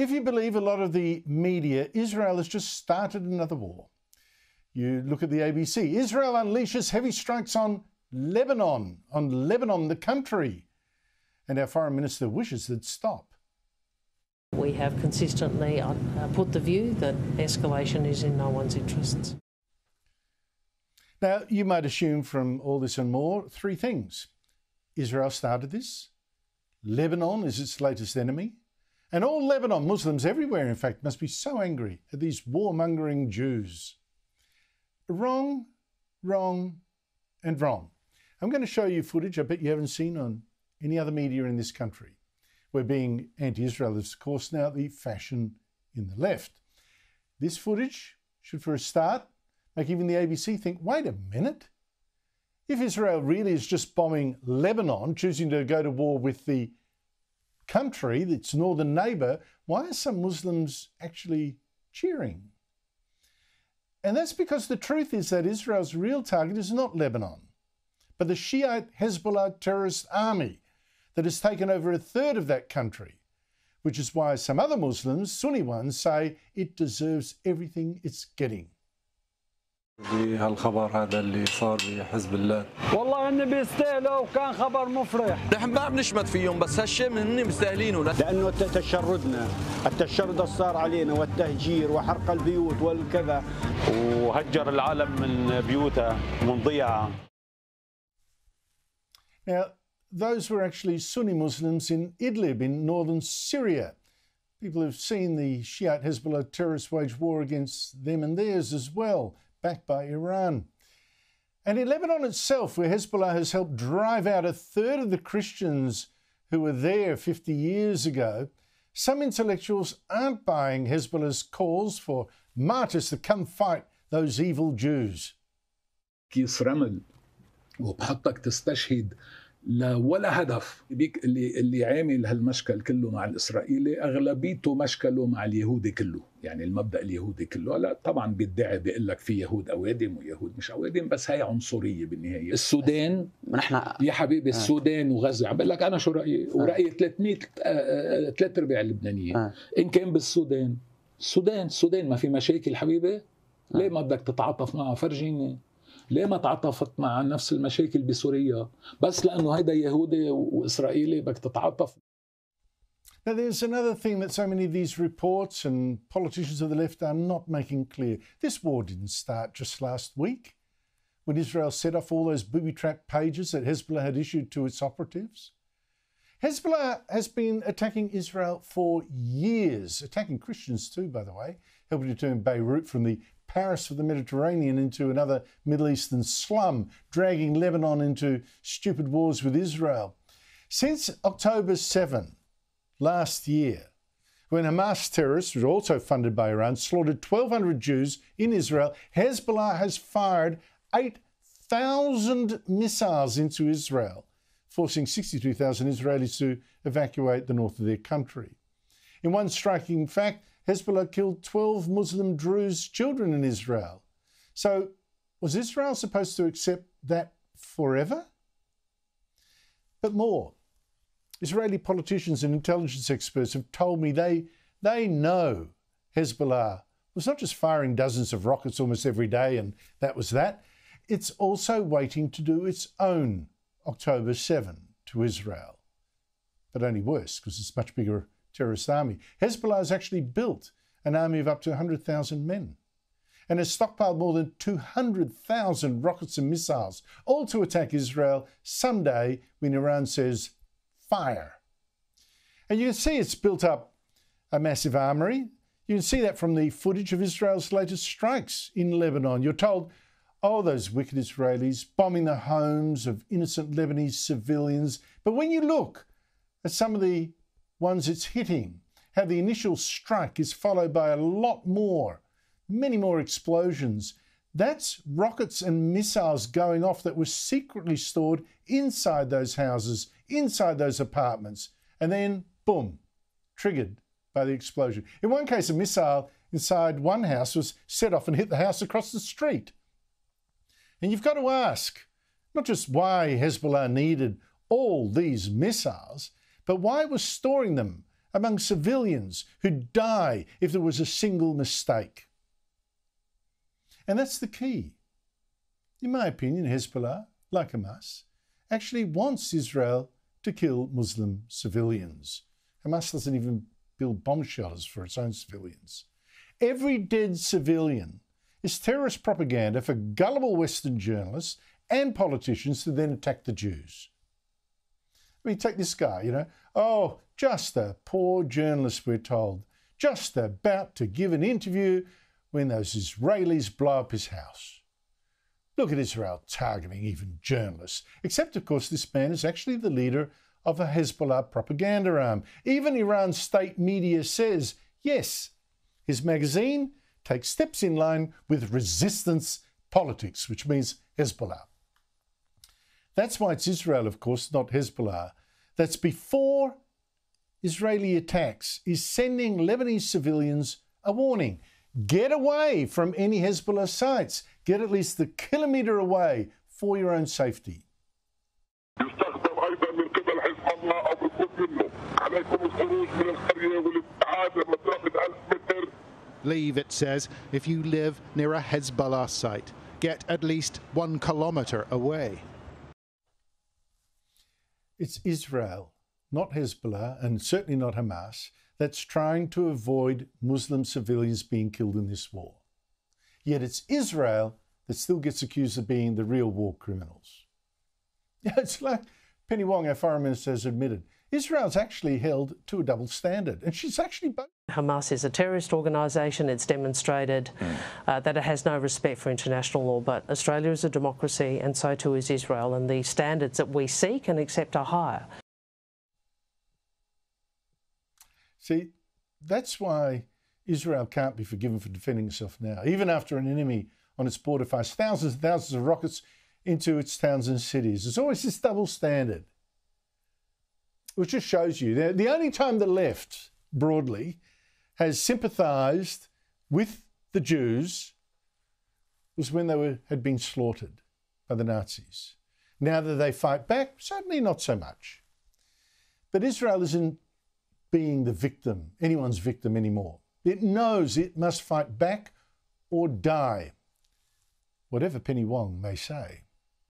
If you believe a lot of the media, Israel has just started another war. You look at the ABC. Israel unleashes heavy strikes on Lebanon, the country. And our foreign minister wishes they'd stop. We have consistently put the view that escalation is in no one's interests. Now, you might assume from all this and more, three things. Israel started this. Lebanon is its latest enemy. And all Lebanon Muslims everywhere, in fact, must be so angry at these warmongering Jews. Wrong, wrong, and wrong. I'm going to show you footage I bet you haven't seen on any other media in this country, where being anti-Israel is, of course, now the fashion in the left. This footage should, for a start, make even the ABC think, wait a minute. If Israel really is just bombing Lebanon, choosing to go to war with the country, its northern neighbour, why are some Muslims actually cheering? And that's because the truth is that Israel's real target is not Lebanon, but the Shiite Hezbollah terrorist army that has taken over a third of that country, which is why some other Muslims, Sunni ones, say it deserves everything it's getting. بهالخبر هذا اللي صار بحزب الله والله هن بيستاهلوا وكان خبر مفرح. نحن ما بنشمت فيهم بس هالشيء هن مستاهلينه لانه تشردنا، التشرد صار علينا والتهجير وحرق البيوت والكذا وهجر العالم من بيوتها ومن ضيعها. Now, those were actually Sunni Muslims in Idlib in northern Syria. People have seen the Shiite Hezbollah terrorists wage war against them and theirs as well, backed by Iran. And in Lebanon itself, where Hezbollah has helped drive out a third of the Christians who were there 50 years ago, some intellectuals aren't buying Hezbollah's calls for martyrs to come fight those evil Jews. كيس رمل وبحطك تستشهد ولا هدف. بيك اللي عامل هالمشكل كله مع الإسرائيلي أغلبيته مشكله مع اليهودي كله، يعني المبدأ اليهودي كله. لا طبعا بيدعي بيقول لك في يهود أوادم ويهود مش أوادم، بس هي عنصرية بالنهاية. السودان يا حبيبي السودان وغزة، بقول لك أنا شو رأيي، ورأيي 3/4 اللبنانيين. إن كان بالسودان، السودان ما في مشاكل حبيبي، ليه ما بدك تتعاطف معها؟ فرجيني ليه ما تعاطفت مع نفس المشاكل بسوريا؟ بس لأنه هيدا يهودي وإسرائيلي بدك تتعاطف. Now, there's another thing that so many of these reports and politicians of the left are not making clear. This war didn't start just last week when Israel set off all those booby-trapped pages that Hezbollah had issued to its operatives. Hezbollah has been attacking Israel for years, attacking Christians too, by the way, helping to turn Beirut from the Paris of the Mediterranean into another Middle Eastern slum, dragging Lebanon into stupid wars with Israel. Since October 7 last year, when Hamas terrorists, which are also funded by Iran, slaughtered 1,200 Jews in Israel, Hezbollah has fired 8,000 missiles into Israel, forcing 62,000 Israelis to evacuate the north of their country. In one striking fact, Hezbollah killed 12 Muslim Druze children in Israel. So, was Israel supposed to accept that forever? But more. Israeli politicians and intelligence experts have told me they know Hezbollah was not just firing dozens of rockets almost every day and that was that. It's also waiting to do its own October 7 to Israel. But only worse, because it's a much bigger terrorist army. Hezbollah has actually built an army of up to 100,000 men and has stockpiled more than 200,000 rockets and missiles, all to attack Israel someday when Iran says, fire. And you can see it's built up a massive armory. You can see that from the footage of Israel's latest strikes in Lebanon. You're told, oh, those wicked Israelis bombing the homes of innocent Lebanese civilians. But when you look at some of the ones it's hitting, how the initial strike is followed by a lot more, many more explosions. That's rockets and missiles going off that were secretly stored inside those houses, inside those apartments, and then, boom, triggered by the explosion. In one case, a missile inside one house was set off and hit the house across the street. And you've got to ask, not just why Hezbollah needed all these missiles, but why it was storing them among civilians who'd die if there was a single mistake. And that's the key. In my opinion, Hezbollah, like Hamas, actually wants Israel to kill Muslim civilians. Hamas doesn't even build bomb shelters for its own civilians. Every dead civilian is terrorist propaganda for gullible Western journalists and politicians to then attack the Jews. I mean, take this guy, oh, just a poor journalist, we're told, just about to give an interview when those Israelis blow up his house. Look at Israel targeting even journalists, except, of course, this man is actually the leader of a Hezbollah propaganda arm. Even Iran's state media says, yes, his magazine takes steps in line with resistance politics, which means Hezbollah. That's why it's Israel, of course, not Hezbollah, that's before Israeli attacks is sending Lebanese civilians a warning. Get away from any Hezbollah sites. Get at least a kilometre away for your own safety. Leave, it says, if you live near a Hezbollah site. Get at least 1 kilometre away. It's Israel, not Hezbollah, and certainly not Hamas, that's trying to avoid Muslim civilians being killed in this war. Yet it's Israel that still gets accused of being the real war criminals. Yeah, it's like Penny Wong, our foreign minister, has admitted. Israel's actually held to a double standard, and she's actually both. Hamas is a terrorist organisation. It's demonstrated that it has no respect for international law, but Australia is a democracy and so too is Israel, and the standards that we seek and accept are higher. See, that's why Israel can't be forgiven for defending itself now, even after an enemy on its border fires thousands and thousands of rockets into its towns and cities. There's always this double standard, which just shows you that the only time the left, broadly, has sympathised with the Jews was when they had been slaughtered by the Nazis. Now that they fight back, certainly not so much. But Israel isn't being the victim, anyone's victim anymore. It knows it must fight back or die, whatever Penny Wong may say.